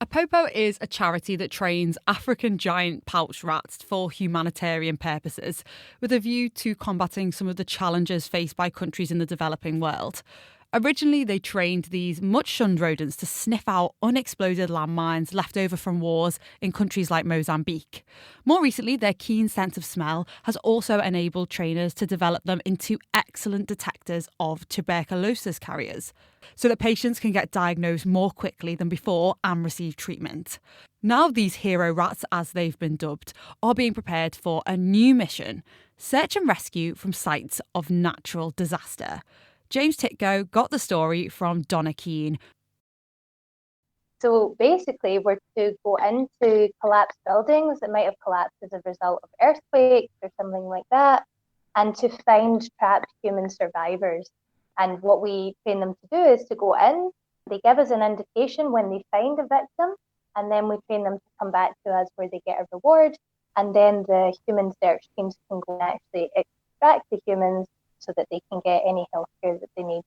Apopo is a charity that trains African giant pouch rats for humanitarian purposes, with a view to combating some of the challenges faced by countries in the developing world. Originally, they trained these much shunned rodents to sniff out unexploded landmines left over from wars in countries like Mozambique. More recently, their keen sense of smell has also enabled trainers to develop them into excellent detectors of tuberculosis carriers, so that patients can get diagnosed more quickly than before and receive treatment. Now, these hero rats, as they've been dubbed, are being prepared for a new mission: search and rescue from sites of natural disaster. James Titko got the story from Donna Keane. So basically, we're to go into collapsed buildings that might have collapsed as a result of earthquakes or something like that, and to find trapped human survivors. And what we train them to do is to go in, they give us an indication when they find a victim, and then we train them to come back to us where they get a reward. And then the human search teams can go and actually extract the humans so that they can get any healthcare that they need.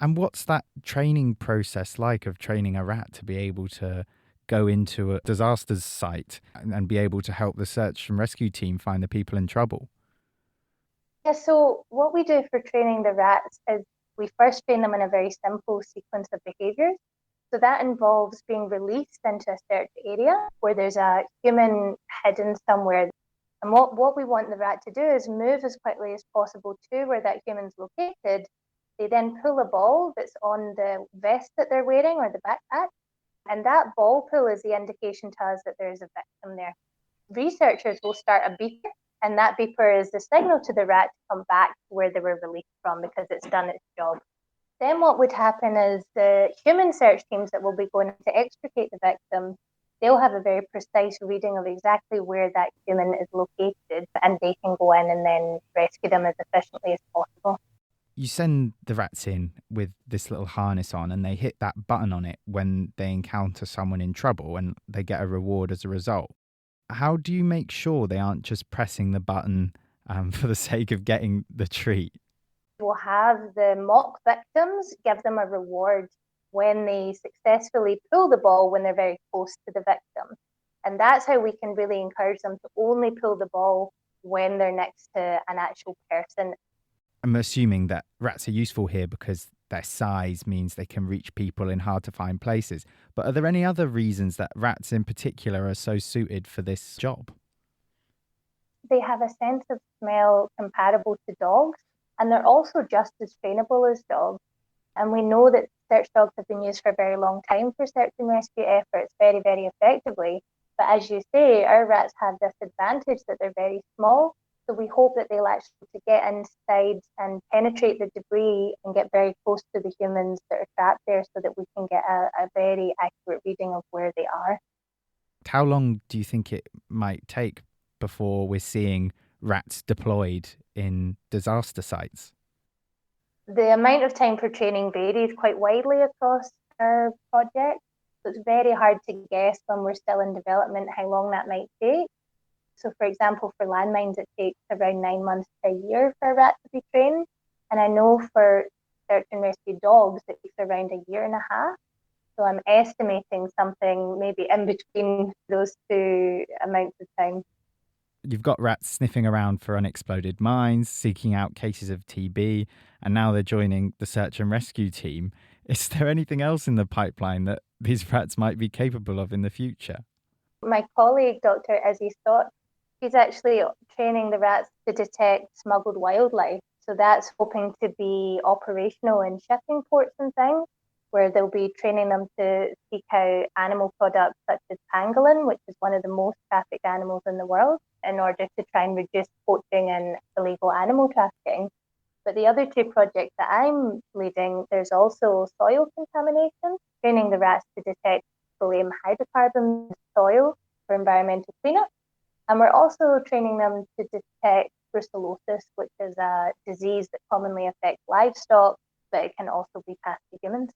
And what's that training process like of training a rat to be able to go into a disaster site and be able to help the search and rescue team find the people in trouble? Yeah, so what we do for training the rats is we first train them in a very simple sequence of behaviours. So that involves being released into a certain area where there's a human hidden somewhere. And what we want the rat to do is move as quickly as possible to where that human's located. They then pull a ball that's on the vest that they're wearing or the backpack. And that ball pull is the indication to us that there is a victim there. Researchers will start a beeper, and that beeper is the signal to the rat to come back to where they were released from because it's done its job. Then what would happen is the human search teams that will be going to extricate the victim, they'll have a very precise reading of exactly where that human is located, and they can go in and then rescue them as efficiently as possible. You send the rats in with this little harness on and they hit that button on it when they encounter someone in trouble and they get a reward as a result. How do you make sure they aren't just pressing the button for the sake of getting the treat? We'll have the mock victims give them a reward when they successfully pull the ball when they're very close to the victim. And that's how we can really encourage them to only pull the ball when they're next to an actual person. I'm assuming that rats are useful here because their size means they can reach people in hard to find places. But are there any other reasons that rats in particular are so suited for this job? They have a sense of smell comparable to dogs, and they're also just as trainable as dogs. And we know that search dogs have been used for a very long time for search and rescue efforts very, very effectively. But as you say, our rats have this advantage that they're very small. So we hope that they'll actually get inside and penetrate the debris and get very close to the humans that are trapped there so that we can get a very accurate reading of where they are. How long do you think it might take before we're seeing rats deployed in disaster sites? The amount of time for training varies quite widely across our project. So it's very hard to guess when we're still in development how long that might take. So for example, for landmines, it takes around 9 months to a year for a rat to be trained. And I know for search and rescue dogs, it takes around a year and a half. So I'm estimating something maybe in between those two amounts of time. You've got rats sniffing around for unexploded mines, seeking out cases of TB, and now they're joining the search and rescue team. Is there anything else in the pipeline that these rats might be capable of in the future? My colleague, Dr. Izzy Stott, she's actually training the rats to detect smuggled wildlife. So that's hoping to be operational in shipping ports and things, where they'll be training them to seek out animal products such as pangolin, which is one of the most trafficked animals in the world, in order to try and reduce poaching and illegal animal trafficking. But the other two projects that I'm leading, there's also soil contamination, training the rats to detect petroleum hydrocarbons in soil for environmental cleanup. And we're also training them to detect brucellosis, which is a disease that commonly affects livestock, but it can also be passed to humans.